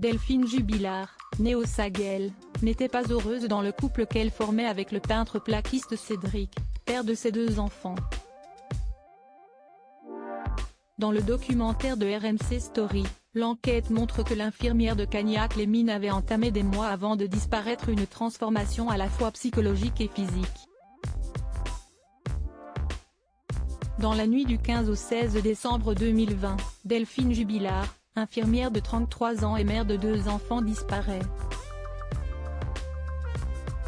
Delphine Jubilard, née au Saguel, n'était pas heureuse dans le couple qu'elle formait avec le peintre plaquiste Cédric, père de ses 2 enfants. Dans le documentaire de RMC Story, l'enquête montre que l'infirmière de Cagnac-les-Mines avait entamé des mois avant de disparaître une transformation à la fois psychologique et physique. Dans la nuit du 15 au 16 décembre 2020, Delphine Jubilard, infirmière de 33 ans et mère de 2 enfants disparaît.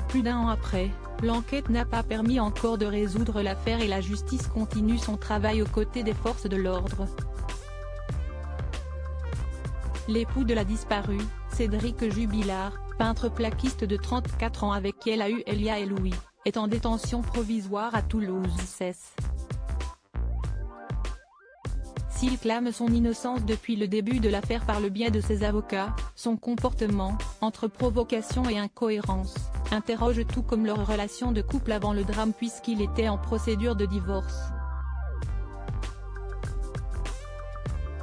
Plus d'1 an après, l'enquête n'a pas permis encore de résoudre l'affaire et la justice continue son travail aux côtés des forces de l'ordre. L'époux de la disparue, Cédric Jubilard, peintre plaquiste de 34 ans avec qui elle a eu Elia et Louis, est en détention provisoire à Toulouse. S'il clame son innocence depuis le début de l'affaire par le biais de ses avocats, son comportement, entre provocation et incohérence, interroge tout comme leur relation de couple avant le drame puisqu'il était en procédure de divorce.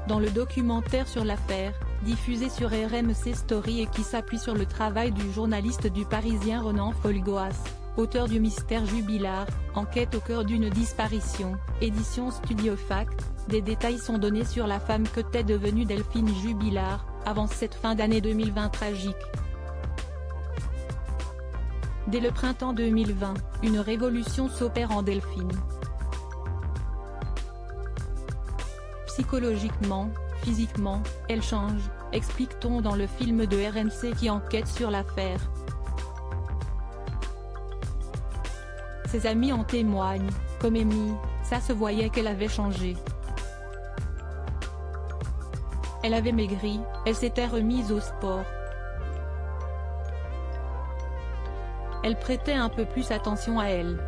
Dans le documentaire sur l'affaire, diffusé sur RMC Story et qui s'appuie sur le travail du journaliste du Parisien Ronan Folgoas, auteur du Mystère Jubilard, enquête au cœur d'une disparition, édition Studio Fact, des détails sont donnés sur la femme que t'est devenue Delphine Jubilard, avant cette fin d'année 2020 tragique. Dès le printemps 2020, une révolution s'opère en Delphine. Psychologiquement, physiquement, elle change, explique-t-on dans le film de RMC qui enquête sur l'affaire. Ses amis en témoignent, comme Amy, ça se voyait qu'elle avait changé. Elle avait maigri, elle s'était remise au sport. Elle prêtait un peu plus attention à elle.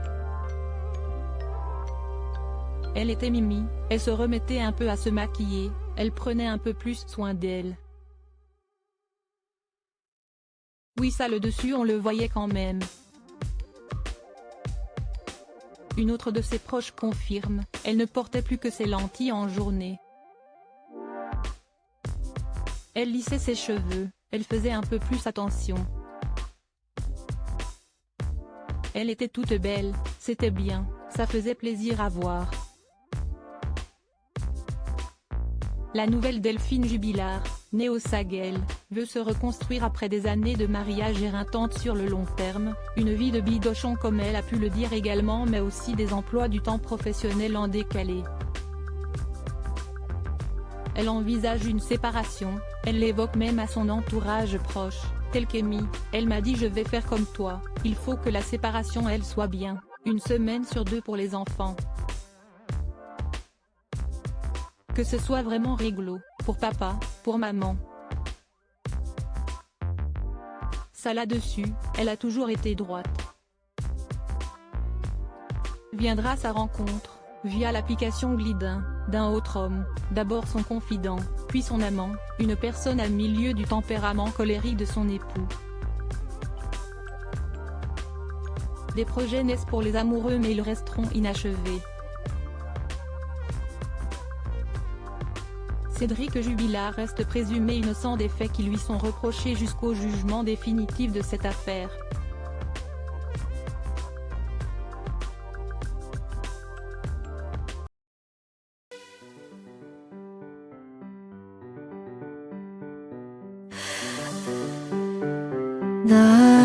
Elle était mimi, elle se remettait un peu à se maquiller, elle prenait un peu plus soin d'elle. Oui, ça le dessus on le voyait quand même. Une autre de ses proches confirme, elle ne portait plus que ses lentilles en journée. Elle lissait ses cheveux, elle faisait un peu plus attention. Elle était toute belle, c'était bien, ça faisait plaisir à voir. La nouvelle Delphine Jubilard, née au Saguel, veut se reconstruire après des années de mariage éreintantes sur le long terme, une vie de bidochon comme elle a pu le dire également mais aussi des emplois du temps professionnels en décalé. Elle envisage une séparation, elle l'évoque même à son entourage proche, tel qu'Amy, elle m'a dit je vais faire comme toi, il faut que la séparation elle soit bien, 1 semaine sur 2 pour les enfants. Que ce soit vraiment réglo, pour papa, pour maman. Ça là-dessus, elle a toujours été droite. Viendra sa rencontre, via l'application Glidin, d'un autre homme, d'abord son confident, puis son amant, une personne à milieu du tempérament colérique de son époux. Des projets naissent pour les amoureux mais ils resteront inachevés. Cédric Jubilard reste présumé innocent des faits qui lui sont reprochés jusqu'au jugement définitif de cette affaire. 나